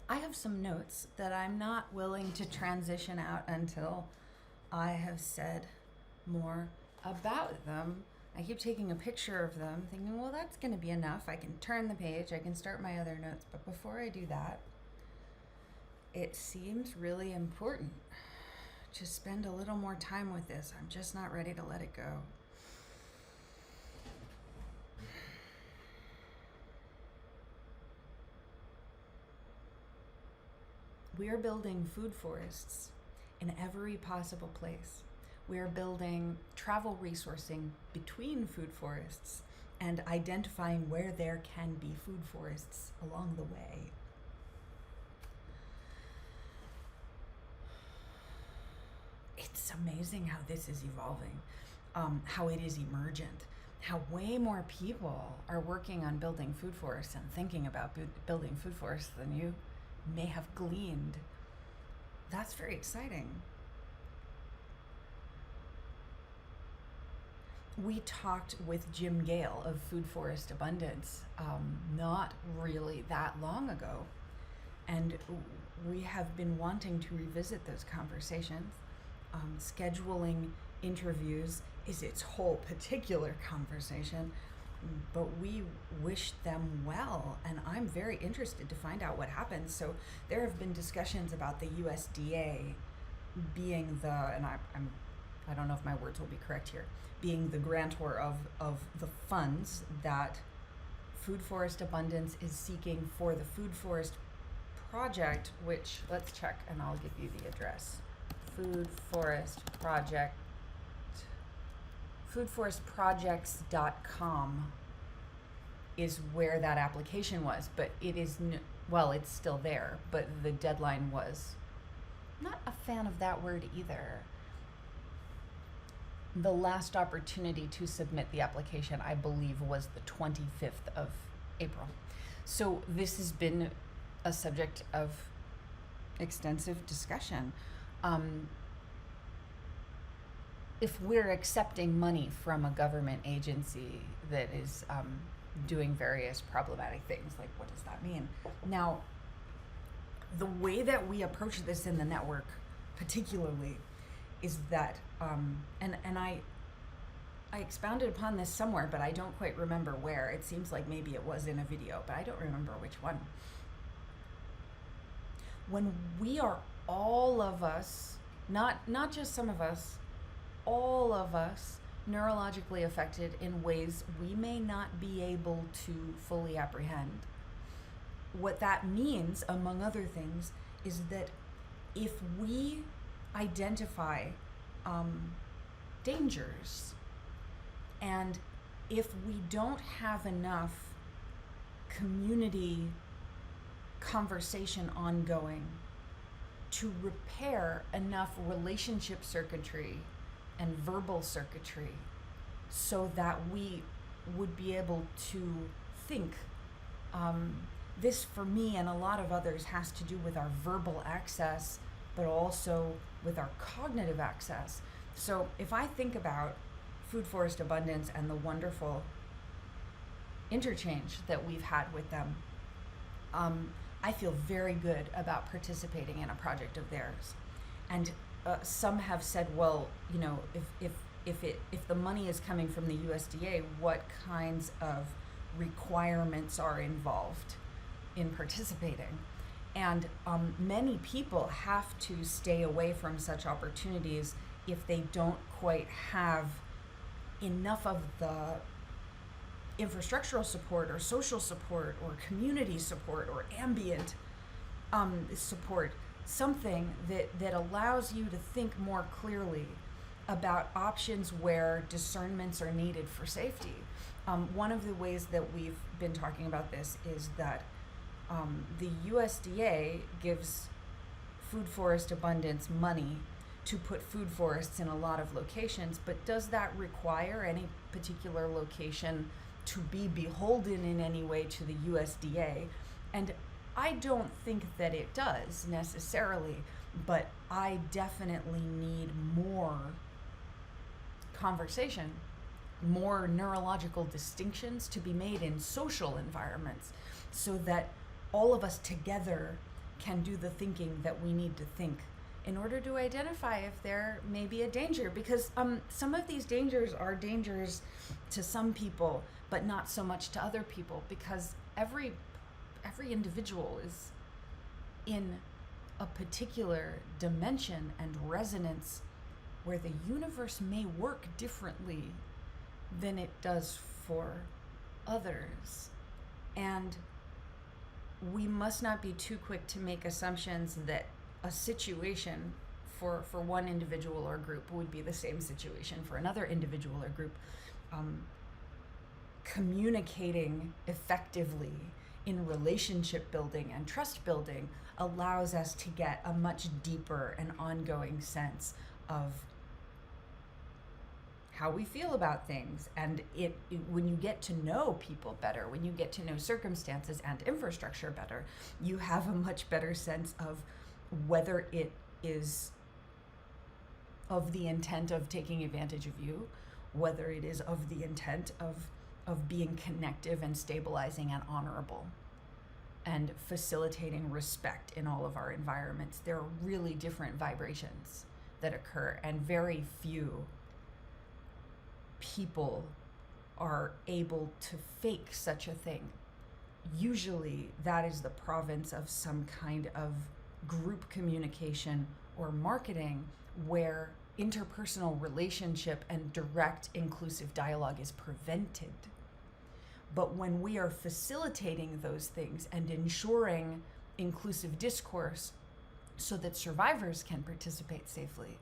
I have some notes that I'm not willing to transition out until I have said more about them. I keep taking a picture of them, thinking, well, that's going to be enough. I can turn the page, I can start my other notes. But before I do that, it seems really important to spend a little more time with this. I'm just not ready to let it go. We are building food forests in every possible place. We are building travel resourcing between food forests and identifying where there can be food forests along the way. It's amazing how this is evolving, how it is emergent, how way more people are working on building food forests and thinking about building food forests than you may have gleaned. That's very exciting. We talked with Jim Gale of Food Forest Abundance not really that long ago, and we have been wanting to revisit those conversations. Scheduling interviews is its whole particular conversation, but we wish them well, and I'm very interested to find out what happens. So there have been discussions about the USDA being the, and I don't know if my words will be correct here, being the grantor of the funds that Food Forest Abundance is seeking for the Food Forest Project, which, let's check and I'll give you the address. Food Forest Project, foodforestprojects.com is where that application was, but it is, well, it's still there, but the deadline was, not a fan of that word either. The last opportunity to submit the application, I believe, was the 25th of April. So this has been a subject of extensive discussion. If we're accepting money from a government agency that is doing various problematic things, like what does that mean? Now, the way that we approach this in the network particularly is that, and I expounded upon this somewhere, but I don't quite remember where. It seems like maybe it was in a video, but I don't remember which one. When we are all of us, not just some of us, all of us neurologically affected in ways we may not be able to fully apprehend. What that means, among other things, is that if we identify dangers, and if we don't have enough community conversation ongoing to repair enough relationship circuitry and verbal circuitry so that we would be able to think. This, for me and a lot of others, has to do with our verbal access, but also with our cognitive access. So if I think about Food Forest Abundance and the wonderful interchange that we've had with them, I feel very good about participating in a project of theirs. And some have said, well, you know, if the money is coming from the USDA, what kinds of requirements are involved in participating? And many people have to stay away from such opportunities if they don't quite have enough of the infrastructural support or social support or community support or ambient support, something that allows you to think more clearly about options where discernments are needed for safety. One of the ways that we've been talking about this is that the USDA gives Food Forest Abundance money to put food forests in a lot of locations, but does that require any particular location to be beholden in any way to the USDA? And I don't think that it does necessarily, but I definitely need more conversation, more neurological distinctions to be made in social environments so that all of us together can do the thinking that we need to think in order to identify if there may be a danger, because some of these dangers are dangers to some people, but not so much to other people, because every individual is in a particular dimension and resonance where the universe may work differently than it does for others. And we must not be too quick to make assumptions that a situation for one individual or group would be the same situation for another individual or group. Communicating effectively in relationship building and trust building allows us to get a much deeper and ongoing sense of how we feel about things. And when you get to know people better, when you get to know circumstances and infrastructure better, you have a much better sense of whether it is of the intent of taking advantage of you, whether it is of the intent of being connective and stabilizing and honorable and facilitating respect in all of our environments. There are really different vibrations that occur, and very few people are able to fake such a thing. Usually that is the province of some kind of group communication or marketing where interpersonal relationship and direct inclusive dialogue is prevented. But when we are facilitating those things and ensuring inclusive discourse so that survivors can participate safely,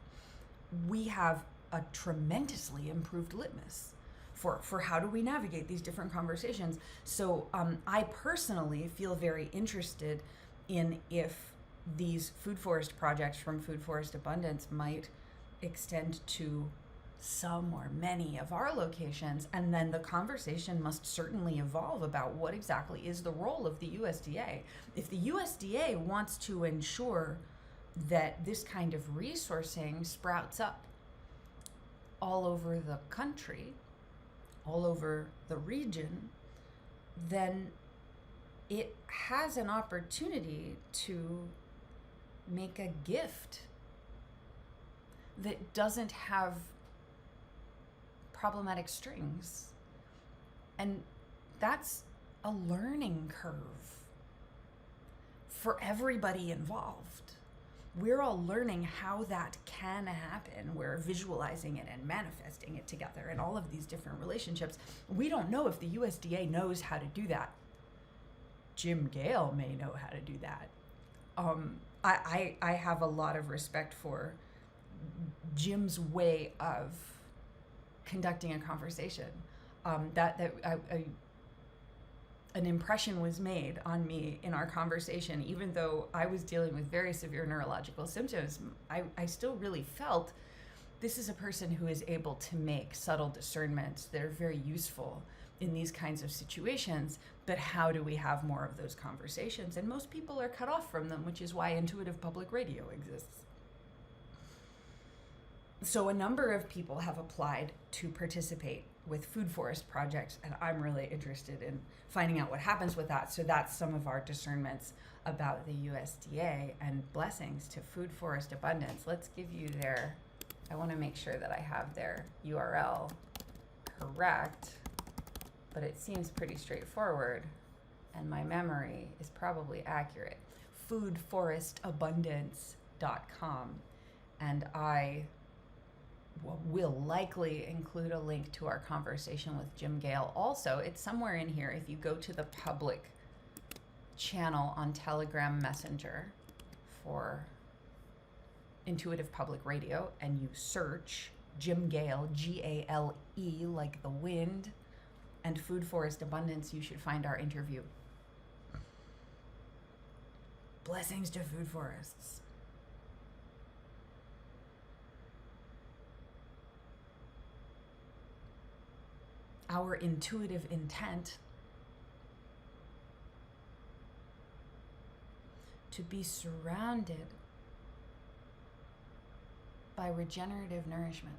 we have a tremendously improved litmus for how do we navigate these different conversations. So I personally feel very interested in if these food forest projects from Food Forest Abundance might extend to some or many of our locations, and then the conversation must certainly evolve about what exactly is the role of the USDA. If the USDA wants to ensure that this kind of resourcing sprouts up all over the country, all over the region, then it has an opportunity to make a gift that doesn't have problematic strings. And that's a learning curve for everybody involved. We're all learning how that can happen. We're visualizing it and manifesting it together in all of these different relationships. We don't know if the USDA knows how to do that. Jim Gale may know how to do that. I have a lot of respect for Jim's way of conducting a conversation. An impression was made on me in our conversation. Even though I was dealing with very severe neurological symptoms, I still really felt this is a person who is able to make subtle discernments that are very useful in these kinds of situations. But how do we have more of those conversations? And most people are cut off from them, which is why intuitive public radio exists. So a number of people have applied to participate with food forest projects, and I'm really interested in finding out what happens with that. So that's some of our discernments about the USDA, and blessings to Food Forest Abundance. Let's give you I want to make sure that I have their URL correct, but it seems pretty straightforward, and my memory is probably accurate. foodforestabundance.com, and I will likely include a link to our conversation with Jim Gale. Also, it's somewhere in here. If you go to the public channel on Telegram Messenger for Intuitive Public Radio, and you search Jim Gale, Gale, like the wind, and Food Forest Abundance, you should find our interview. Blessings to food forests. Our intuitive intent to be surrounded by regenerative nourishment.